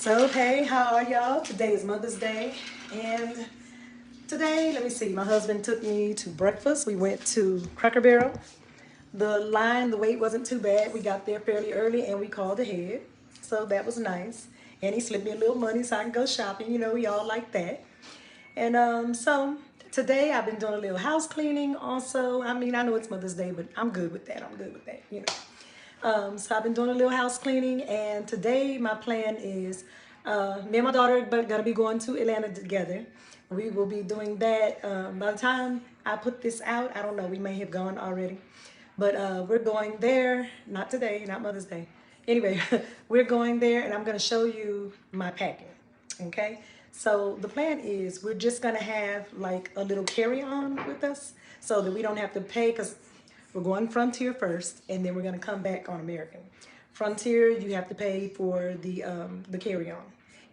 So, hey, how are y'all? Today is Mother's Day, and today, let me see, my husband took me to breakfast. We went to Cracker Barrel. The wait wasn't too bad. We got there fairly early and we called ahead, so that was nice. And he slipped me a little money so I can go shopping. We all like that. And so today I've been doing a little house cleaning also. I mean, I know it's Mother's Day, but I'm good with that. I'm good with that. So I've been doing a little house cleaning, and today my plan is me and my daughter are gonna be going to Atlanta together. We will be doing that. By the time I put this out, I don't know, we may have gone already. But we're going there, not today, not Mother's Day. Anyway, we're going there and I'm gonna show you my packing, okay? So the plan is we're just gonna have like a little carry-on with us so that we don't have to pay, because we're going Frontier first and then we're gonna come back on American. Frontier, you have to pay for the carry-on,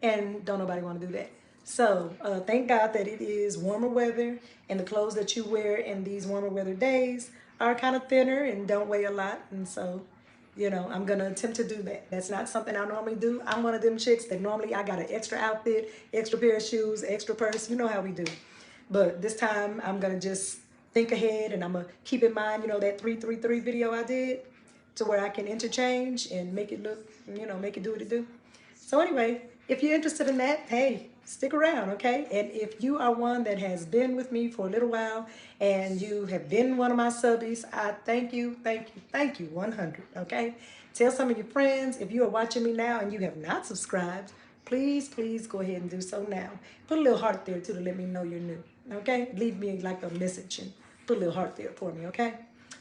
and don't nobody wanna do that. So thank God that it is warmer weather, and the clothes that you wear in these warmer weather days are kind of thinner and don't weigh a lot. And so, I'm gonna attempt to do that. That's not something I normally do. I'm one of them chicks that normally I got an extra outfit, extra pair of shoes, extra purse. You know how we do. But this time I'm gonna just think ahead, and I'm gonna keep in mind, that 333 video I did, to where I can interchange and make it look, make it do what it do. So anyway, if you're interested in that, hey, stick around, okay? And if you are one that has been with me for a little while and you have been one of my subbies, I thank you 100, okay? Tell some of your friends. If you are watching me now and you have not subscribed, please go ahead and do so now. Put a little heart there too to let me know you're new, okay? Leave me like a message and put a little heart there for me, okay?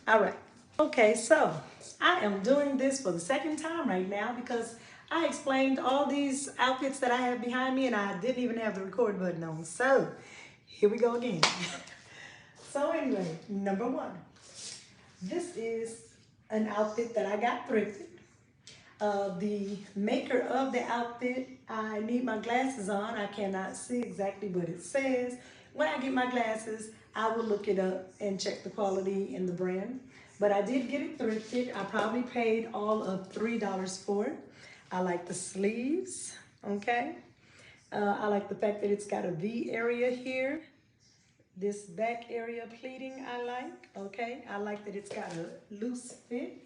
All right. Okay, so I am doing this for the second time right now because I explained all these outfits that I have behind me and I didn't even have the record button on. So here we go again. So anyway, number one, this is an outfit that I got thrifted. The maker of the outfit, I need my glasses on. I cannot see exactly what it says. When I get my glasses, I will look it up and check the quality and the brand. But I did get it thrifted. I probably paid all of $3 for it. I like the sleeves, okay? I like the fact that it's got a V area here. This back area pleating I like, okay? I like that it's got a loose fit.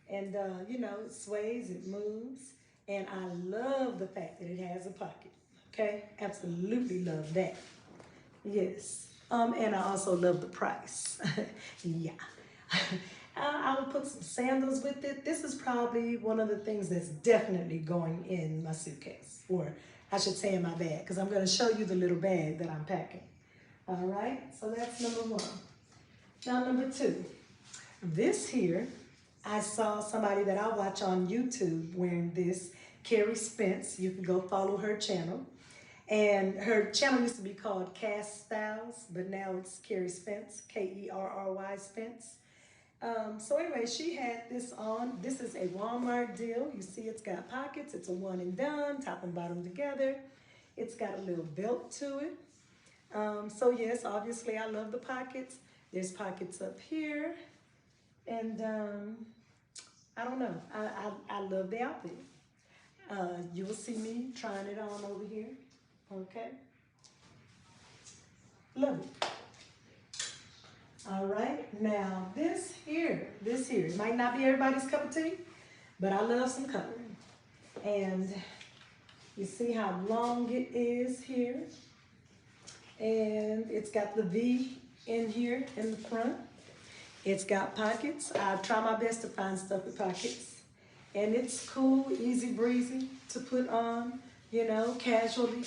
And it sways, it moves. And I love the fact that it has a pocket. Okay, absolutely love that. Yes. And I also love the price. Yeah. I will put some sandals with it. This is probably one of the things that's definitely going in my suitcase, or I should say in my bag, because I'm going to show you the little bag that I'm packing. All right, so that's number one. Now, number two. This here, I saw somebody that I watch on YouTube wearing this, Carrie Spence. You can go follow her channel. And her channel used to be called Cast Styles, but now it's Carrie Spence, Kerry Spence. So anyway, she had this on. This is a Walmart deal. You see it's got pockets. It's a one and done, top and bottom together. It's got a little belt to it. So yes, obviously I love the pockets. There's pockets up here. And I don't know. I love the outfit. You will see me trying it on over here. Okay. Love it. All right. Now this here, it might not be everybody's cup of tea, but I love some coloring. And you see how long it is here. And it's got the V in here in the front. It's got pockets. I try my best to find stuff with pockets. And it's cool, easy breezy to put on, casually.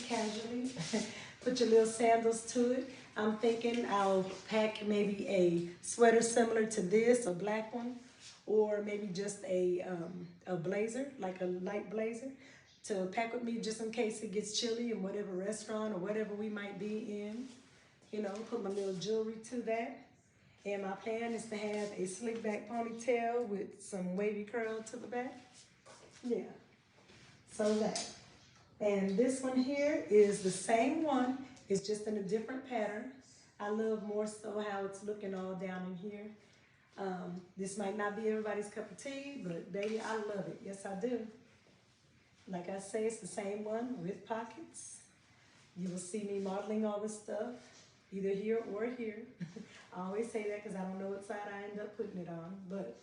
Put your little sandals to it. I'm thinking I'll pack maybe a sweater similar to this, a black one, or maybe just a blazer, like a light blazer, to pack with me just in case it gets chilly in whatever restaurant or whatever we might be in. Put my little jewelry to that. And my plan is to have a slick back ponytail with some wavy curl to the back. Yeah, so that. And this one here is the same one. It's just in a different pattern. I love more so how it's looking all down in here. This might not be everybody's cup of tea, but baby, I love it. Yes, I do. Like I say, it's the same one with pockets. You will see me modeling all this stuff, either here or here. I always say that because I don't know what side I end up putting it on, but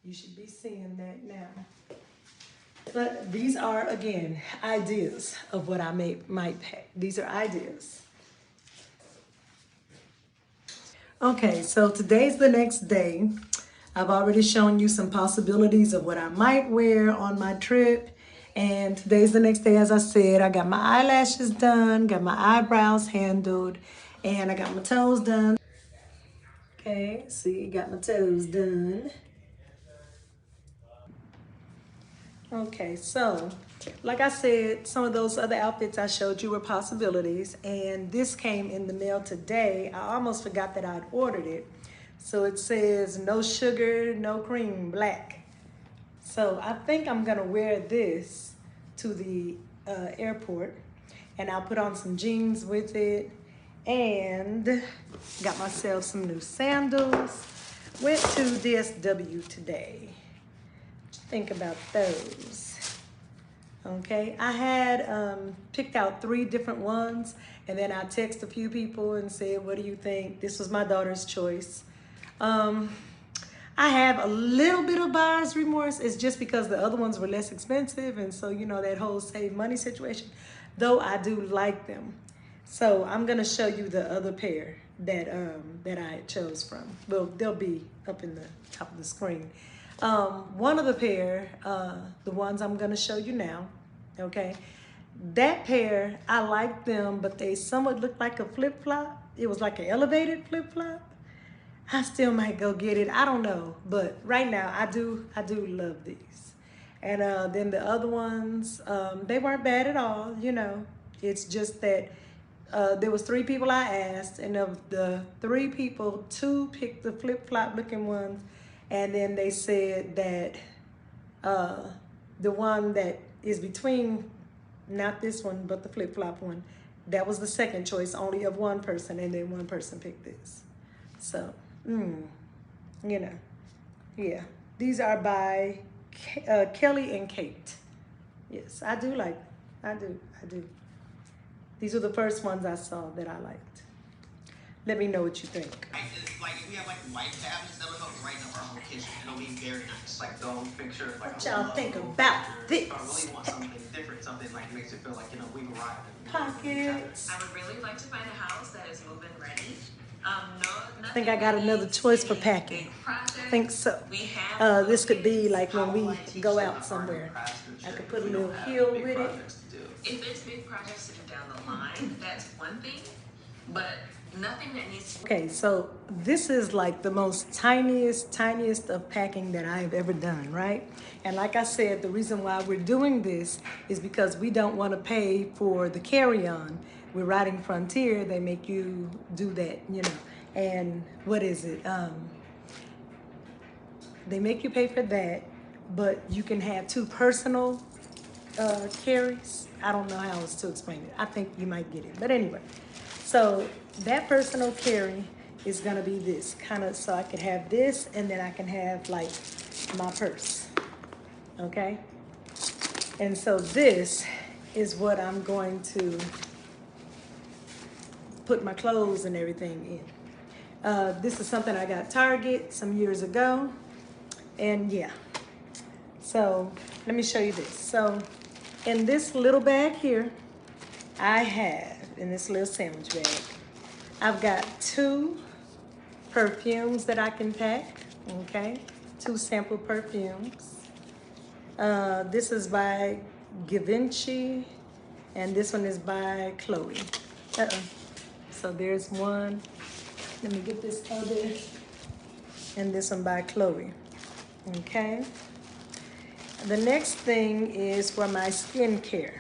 you should be seeing that now. But these are, again, ideas of what I might pack. These are ideas. Okay, so today's the next day. I've already shown you some possibilities of what I might wear on my trip. And today's the next day, as I said. I got my eyelashes done, got my eyebrows handled, and I got my toes done. Okay, see, got my toes done. Okay, so like I said, some of those other outfits I showed you were possibilities, and this came in the mail today. I almost forgot that I'd ordered it. So it says no sugar, no cream, black. So I think I'm gonna wear this to the airport, and I'll put on some jeans with it, and got myself some new sandals. Went to DSW today. Think about those. Okay, I had picked out 3 different ones, and then I texted a few people and said, what do you think? This was my daughter's choice. I have a little bit of buyer's remorse. It's just because the other ones were less expensive, and so, you know, that whole save money situation, though I do like them. So I'm gonna show you the other pair that that I chose from. Well, they'll be up in the top of the screen. One of the pair, the ones I'm gonna show you now, okay? That pair, I like them, but they somewhat look like a flip-flop. It was like an elevated flip-flop. I still might go get it. I don't know, but right now I do love these. And then the other ones, they weren't bad at all. You know, it's just that there was 3 people I asked, and of the 3 people, 2 picked the flip flop looking ones, and then they said that the one that is between, not this one, but the flip flop one, that was the second choice, only of one person, and then one person picked this. So. You know, yeah. These are by Kelly and Kate. Yes, I do like them. I do. These are the first ones I saw that I liked. Let me know what you think. Like if we have like white cabinets, that'll help brighten up our whole kitchen. It'll be very nice. Like dome picture. Like What y'all think about this? I really want something different, something like makes it feel like, you know, we've arrived. Pockets. I would really like to find a house that is move-in ready. I think I got another choice for packing. I think so. This could be like when we go out somewhere. I could put a little heel with it. If there's big projects to do down the line, that's one thing, but nothing that needs to. Okay, so this is like the most tiniest of packing that I've ever done, right? And like I said, the reason why we're doing this is because we don't want to pay for the carry-on. We're riding Frontier, they make you do that, you know. And what is it? They make you pay for that, but you can have 2 personal carries. I don't know how else to explain it. I think you might get it, but anyway. So that personal carry is gonna be this kind of, so I can have this, and then I can have like my purse, okay? And so this is what I'm going to put my clothes and everything in. This is something I got Target some years ago, and yeah. So let me show you this. So in this little bag here, I have, in this little sandwich bag, I've got 2 perfumes that I can pack, okay? 2 sample perfumes. This is by Givenchy, and this one is by Chloe. So there's one. Let me get this other, and this one by Chloe, okay? The next thing is for my skincare.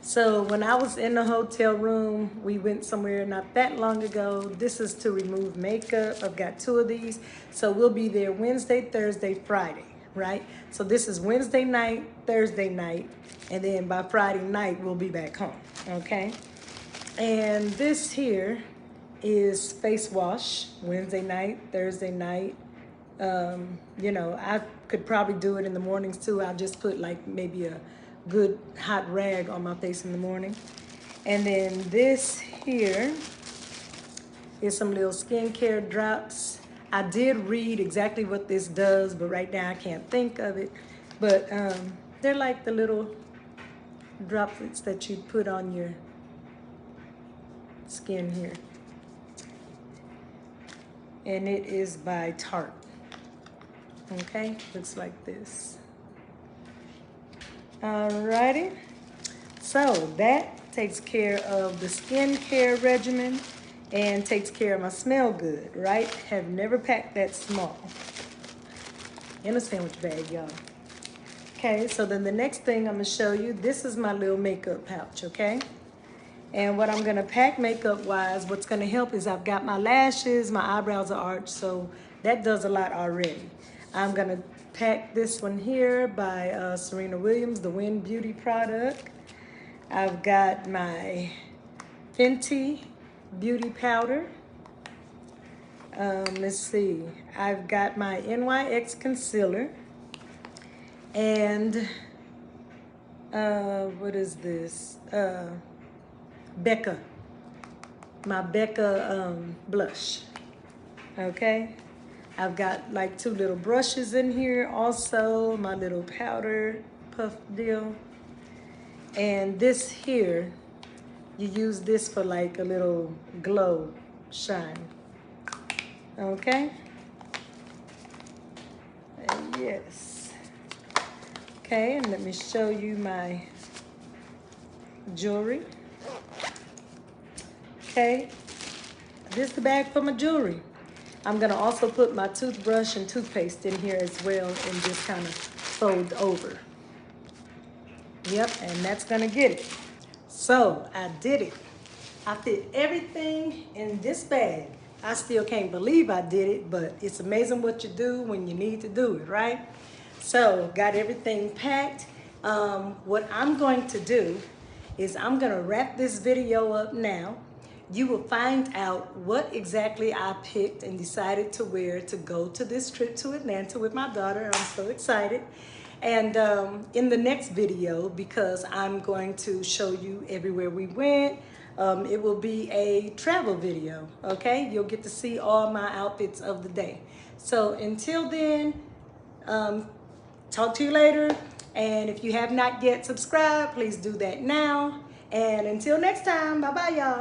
So when I was in the hotel room, we went somewhere not that long ago. This is to remove makeup. I've got 2 of these. So we'll be there Wednesday, Thursday, Friday, right? So this is Wednesday night, Thursday night, and then by Friday night, we'll be back home, okay? And this here is face wash, Wednesday night, Thursday night. You know, I could probably do it in the mornings too. I'll just put like maybe a good hot rag on my face in the morning. And then this here is some little skincare drops. I did read exactly what this does, but right now I can't think of it. But they're like the little droplets that you put on your skin here. And it is by Tarte. Okay, looks like this. Alrighty, so that takes care of the skincare regimen and takes care of my smell good, right? Have never packed that small in a sandwich bag, y'all. Okay, so then the next thing I'm gonna show you, this is my little makeup pouch, okay? And what I'm gonna pack makeup wise, what's gonna help is I've got my lashes, my eyebrows are arched, so that does a lot already. I'm gonna pack this one here by Serena Williams, the Win Beauty product. I've got my Fenty Beauty Powder. Let's see, I've got my NYX Concealer. And what is this? Becca. My Becca blush. Okay. I've got like 2 little brushes in here. Also, my little powder puff deal. And this here, you use this for like a little glow shine. Okay. And yes. Okay, and let me show you my jewelry. Okay, this is the bag for my jewelry. I'm gonna also put my toothbrush and toothpaste in here as well and just kind of fold over. Yep, and that's gonna get it. So I did it. I fit everything in this bag. I still can't believe I did it, but it's amazing what you do when you need to do it, right? So got everything packed. What I'm going to do is I'm gonna wrap this video up now. You will find out what exactly I picked and decided to wear to go to this trip to Atlanta with my daughter. I'm so excited. And in the next video, because I'm going to show you everywhere we went, it will be a travel video, okay? You'll get to see all my outfits of the day. So until then, talk to you later. And if you have not yet subscribed, please do that now. And until next time, bye-bye, y'all.